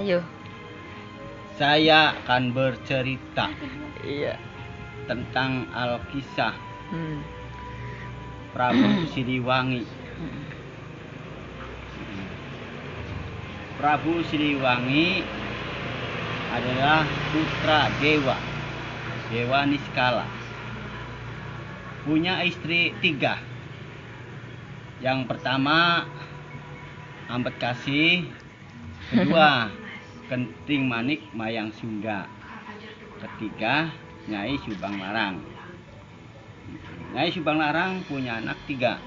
Ayo. Saya akan bercerita Iya. tentang Alkisah Hmm. Prabu Siliwangi. Hmm. Prabu Siliwangi adalah putra Dewa Niskala. Punya istri 3. Yang pertama Ambedkasi, kedua Kenting Manik Mayang Sunda, ketiga Nyai Subang Larang. Nyai Subang Larang punya anak 3,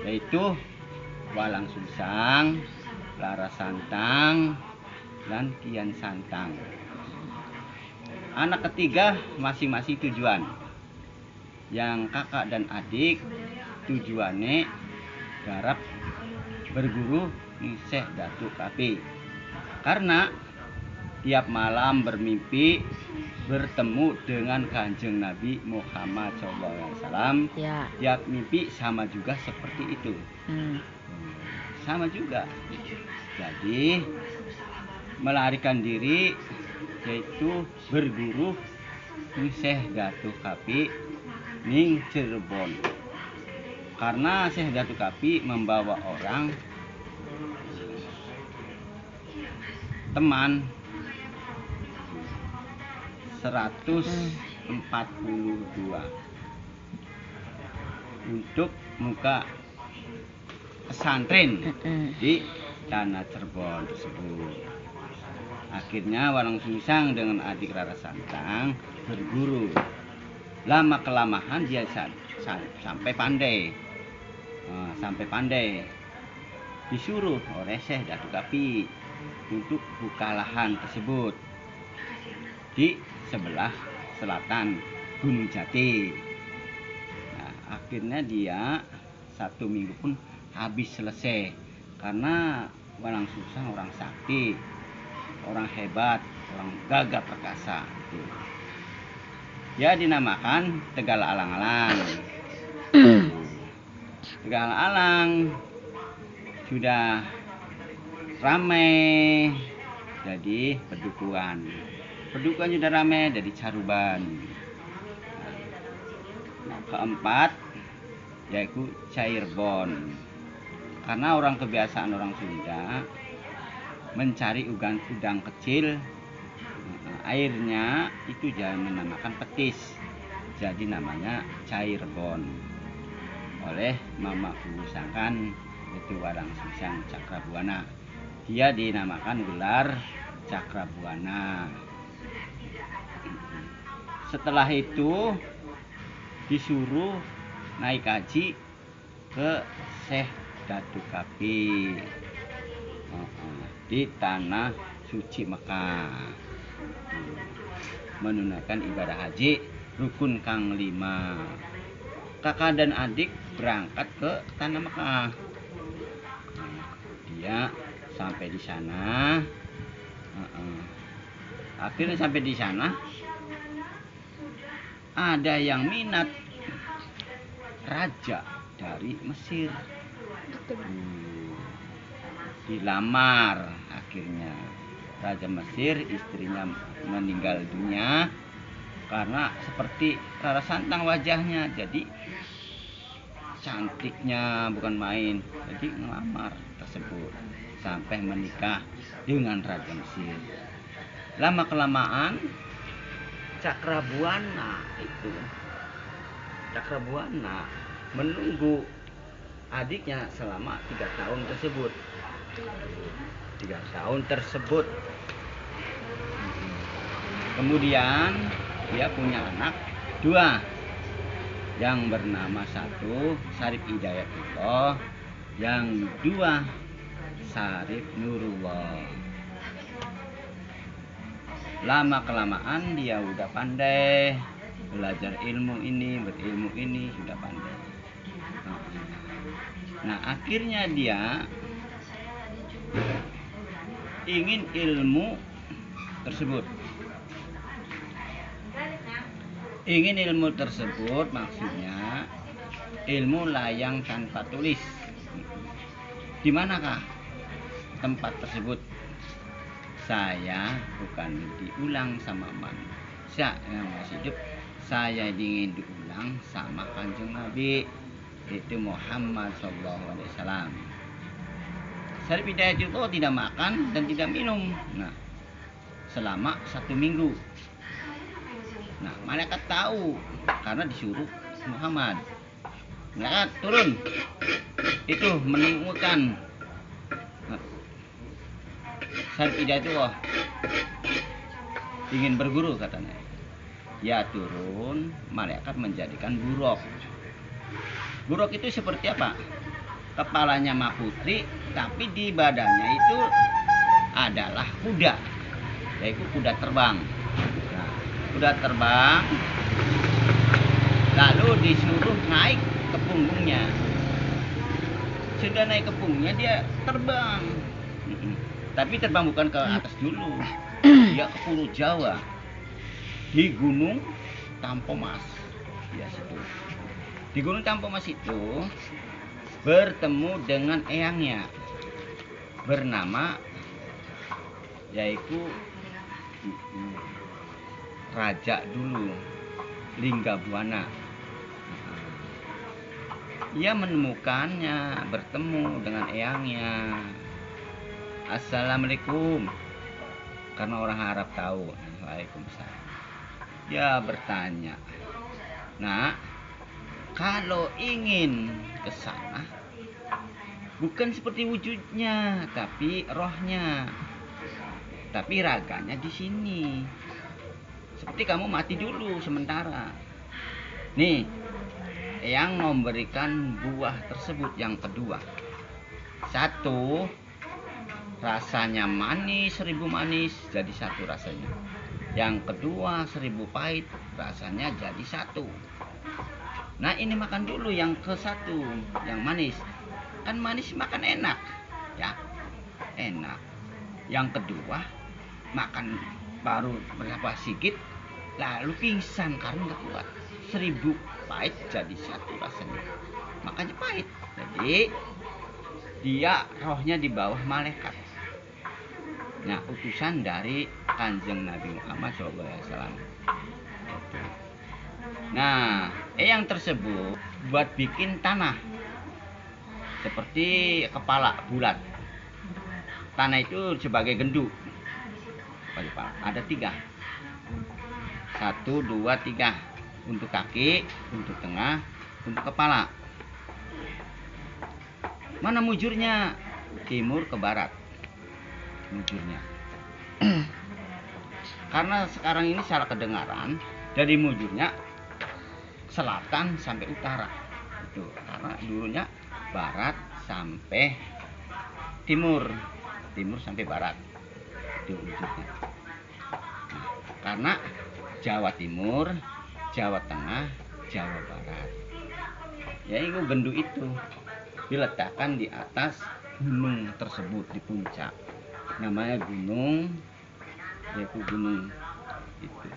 yaitu Walang Sungsang, Lara Santang, dan Kian Santang. Anak ketiga masing-masing tujuan. Yang kakak dan adik tujuannya garap berguru di Syekh Datuk Kapi, karena tiap malam bermimpi bertemu dengan Kanjeng Nabi Muhammad SAW. Ya. Tiap mimpi sama juga seperti itu. Sama juga. Jadi melarikan diri, yaitu berguru di Syekh Datuk Kapi ning Cirebon. Karena Syekh Datuk Kapi membawa orang teman 142 untuk muka pesantren di tanah Cirebon tersebut. Akhirnya Walang Sungsang dengan adik Rara Santang berguru. Lama kelamaan dia sampai pandai. Disuruh oleh Syekh Datuk Kapi untuk buka lahan tersebut di sebelah selatan Gunung Jati. Nah, akhirnya dia 1 minggu pun habis selesai, karena Walang Sungsang orang sakti, orang hebat, orang gagah perkasa. Dia dinamakan Tegal Alang-alang. Tegal Alang sudah ramai jadi pedukuhan sudah ramai jadi caruban. Nah, keempat yaitu Cirebon, karena orang kebiasaan orang Sunda mencari udang kecil, airnya itu jangan menamakan petis, jadi namanya Cirebon oleh Mama Kugusakan, yaitu Walang Sungsang Cakrabuana. Dia dinamakan gelar Cakrabuana. Setelah itu disuruh naik haji ke Syekh Datuk Kapi di tanah suci Mekah, menunaikan ibadah haji rukun kang 5. Kakak dan adik berangkat ke tanah Mekah. Dia sampai di sana. Akhirnya sampai di sana ada yang minat raja dari Mesir. Dilamar. Akhirnya raja Mesir, istrinya meninggal dunia karena seperti Rara Santang wajahnya, jadi cantiknya bukan main. Jadi ngelamar tersebut sampai menikah dengan raja Mesir. Lama kelamaan Cakrabuana menunggu adiknya selama 3 tahun tersebut. 3 tahun tersebut. Kemudian dia punya anak 2 yang bernama 1 Sarip Hidayatullah, yang 2 Sarip Nurullah. Lama kelamaan dia udah pandai belajar berilmu ini sudah pandai. Nah, akhirnya dia ingin ilmu tersebut. Maksudnya ilmu layang tanpa tulis. Di manakah tempat tersebut? saya bukan diulang sama manusia yang masih hidup, saya ingin diulang sama Kanjeng Nabi, yaitu Muhammad SAW. Syarif Hidayat itu tidak makan dan tidak minum. Nah, selama 1 minggu. Nah, malaikat tahu karena disuruh Muhammad. Malaikat turun, itu menemukan Syarif Hidayat itu ingin berguru katanya. Ya turun, malaikat menjadikan buruk. Buruk itu seperti apa? Kepalanya mahputri, tapi di badannya itu adalah kuda, yaitu kuda terbang. Nah, kuda terbang, lalu disuruh naik ke punggungnya. Sudah naik ke punggungnya, dia terbang. Tapi terbang bukan ke atas dulu, dia ke Pulau Jawa, di Gunung Tampomas. Ya, situ. Di Gunung Tampomas itu bertemu dengan eyangnya bernama yaitu raja dulu, Linggabuana. Ia menemukannya, bertemu dengan eyangnya. Assalamualaikum, karena orang Arab tahu. Waalaikumsalam. Dia bertanya, nah, kalau ingin ke sana, bukan seperti wujudnya, tapi rohnya, tapi raganya di sini. Seperti kamu mati dulu sementara. Nih, yang memberikan buah tersebut yang kedua. 1, rasanya manis, 1000 manis, jadi 1 rasanya. Yang kedua 1000 pahit, rasanya jadi 1. Nah, ini makan dulu yang ke-1, yang manis. Kan manis makan enak, ya, enak. Yang kedua makan baru berapa sedikit, lalu pingsan karena nggak kuat. 1000 pahit jadi 1 rasanya, makanya pahit. Jadi dia rohnya di bawah malaikat. Nah, utusan dari Kanjeng Nabi Muhammad SAW. Nah, yang tersebut buat bikin tanah seperti kepala bulat. Tanah itu sebagai gendu. Ada 3. 1, 2, 3. Untuk kaki, untuk tengah, untuk kepala. Mana mujurnya? Timur ke barat. Mujurnya. Karena sekarang ini salah kedengaran, jadi mujurnya selatan sampai utara. Itu karena dulunya barat sampai timur, timur sampai barat. Itu mujurnya. Nah, karena Jawa Timur, Jawa Tengah, Jawa Barat. Ya, itu gendu itu diletakkan di atas gunung tersebut, di puncak. Namanya gunung, yaitu gunung itu.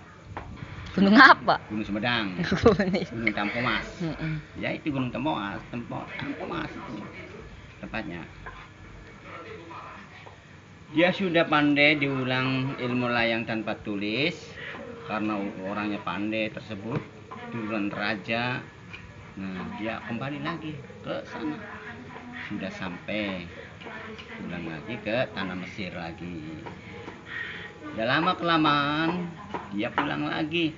Gunung apa? Gunung Sumedang. Gunung Tampomas. Ya, itu Gunung Tampomas, Tampomas itu tempatnya. Dia sudah pandai diulang ilmu layang tanpa tulis, karena orangnya pandai tersebut, turunan raja. Nah, dia kembali lagi ke sana. Sudah sampai, pulang lagi ke tanah Mesir lagi. Ya, lama kelamaan dia pulang lagi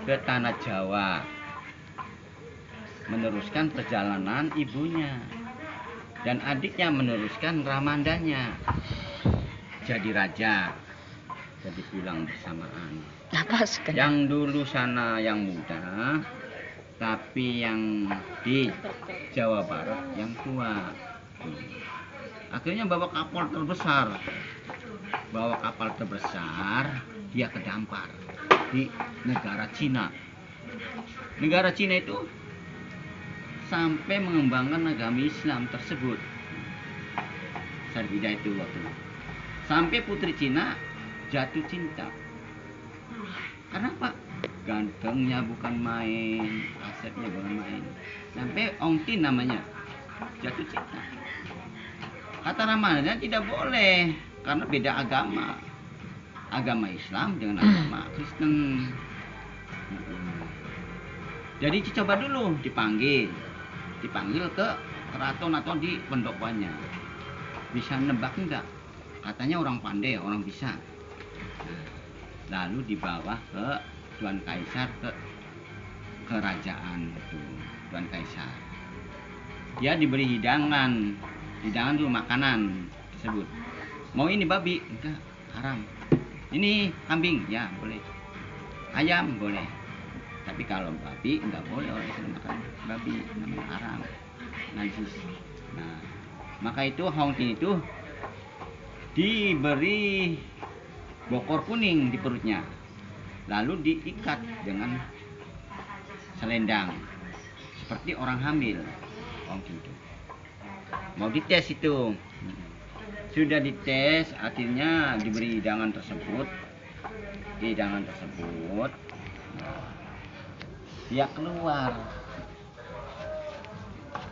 ke tanah Jawa, meneruskan perjalanan ibunya, dan adiknya meneruskan ramandanya jadi raja. Jadi pulang bersamaan. Apa sekarang? Yang dulu sana yang muda, tapi yang di Jawa Barat yang tua. Akhirnya bawa kapal terbesar. Dia kedampar di negara Cina. Negara Cina itu sampai mengembangkan agama Islam tersebut. Syarif Hidayat itu waktu itu. Sampai putri Cina jatuh cinta. Kenapa? Gantengnya bukan main, asetnya bukan main. Sampai Ong Tin namanya jatuh cinta. Kata Ramadhan tidak boleh karena beda agama. agama Islam dengan agama Kristen. Jadi dicoba dulu dipanggil ke keraton atau di pendokannya. Bisa nebak enggak? Katanya orang pandai, orang bisa. Lalu dibawa ke Tuan Kaisar, ke kerajaan itu Tuan Kaisar. Dia diberi hidangan dulu makanan tersebut. Mau ini babi? Enggak, haram. Ini kambing? Ya boleh. Ayam boleh. Tapi kalau babi enggak boleh, orang Islam makan babi, namanya haram, najis. Nah, maka itu Hong Tin itu diberi bokor kuning di perutnya, lalu diikat dengan selendang seperti orang hamil. Hong Tin itu mau dites itu, sudah dites, akhirnya diberi hidangan tersebut. Dia keluar.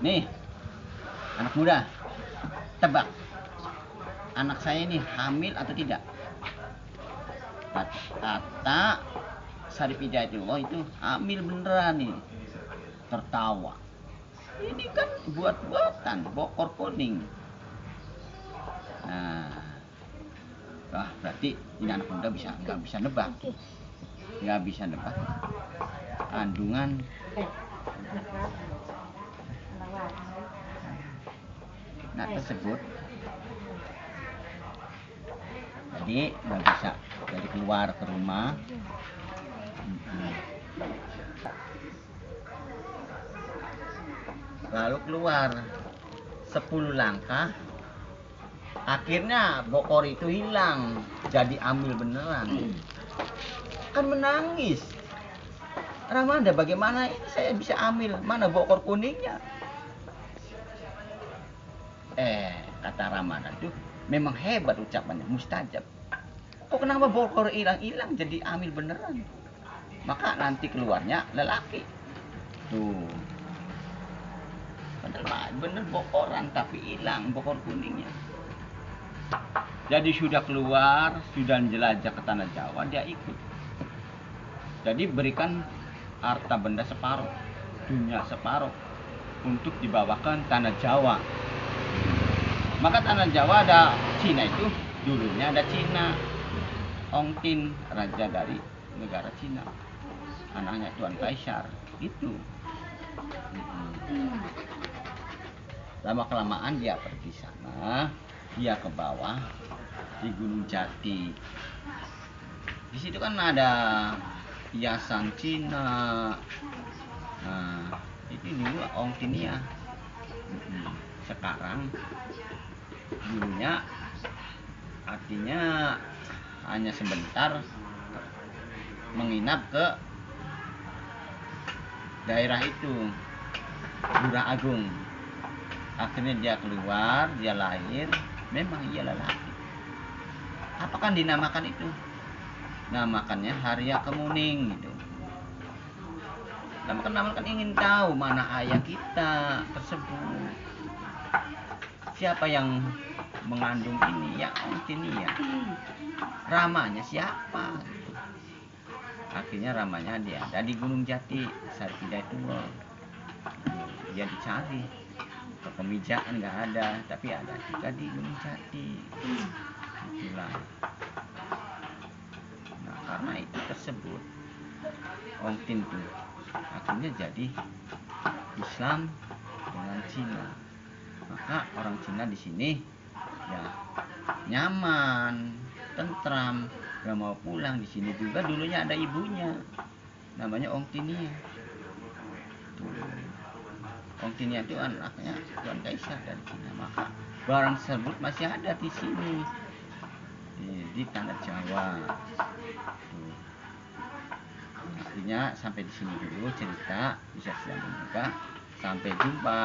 Nih, anak muda, tebak, anak saya ini hamil atau tidak? Kata Sarip Hidayatullah itu hamil beneran nih. Tertawa. Ini kan buat-buatan, bokor kuning. Nah, berarti ini anak muda nggak bisa nebak. Kandungan tersebut. Jadi nggak bisa. Jadi keluar ke rumah. Lalu keluar 10 langkah. Akhirnya bokor itu hilang. Jadi ambil beneran. Kan menangis. Ramanda, bagaimana ini saya bisa ambil? Mana bokor kuningnya? Kata Ramanda tuh, memang hebat ucapannya, mustajab. Kok kenapa bokor hilang jadi ambil beneran? Maka nanti keluarnya lelaki. Tuh. Bener bokoran tapi hilang bokor kuningnya. Jadi sudah keluar, sudah jelajah ke tanah Jawa, dia ikut. Jadi berikan harta benda separuh, dunia separuh untuk dibawakan tanah Jawa. Maka tanah Jawa ada Cina itu, dulunya ada Cina. Hong Tin, raja dari negara Cina, anaknya Tuan Kaisar, gitu. Lama kelamaan dia pergi sana, dia ke bawah di Gunung Jati. Di situ kan ada hiasan Cina. Nah, itu dulu Hong Tin ya. Sekarang dulunya artinya hanya sebentar menginap ke daerah itu, Pura Agung. Akhirnya dia keluar, dia lahir, memang ia lelaki. Apakah dinamakan itu? Namakannya Harya Kemuning gitu. Namakan ingin tahu mana ayah kita tersebut. Siapa yang mengandung ini? Ya Hong Tin ya. Ramanya siapa? Akhirnya ramanya dia ada di Gunung Jati, Sarip Hidayatullah. Dia dicari ke Pemijaan nggak ada, tapi ada juga di Gunung Jati. Itulah. Nah, karena itu tersebut Hong Tin tuh akhirnya jadi Islam dengan Cina. Maka orang Cina di sini ya nyaman, tentram, gak mau pulang. Di sini juga dulunya ada ibunya, namanya Hong Tinia. Hong Tinia itu anaknya Tuan Kaisar dari Cina. Maka barang tersebut masih ada di sini, di tanah Jawa. Artinya sampai di sini dulu cerita, bisa disambung juga. Sampai jumpa.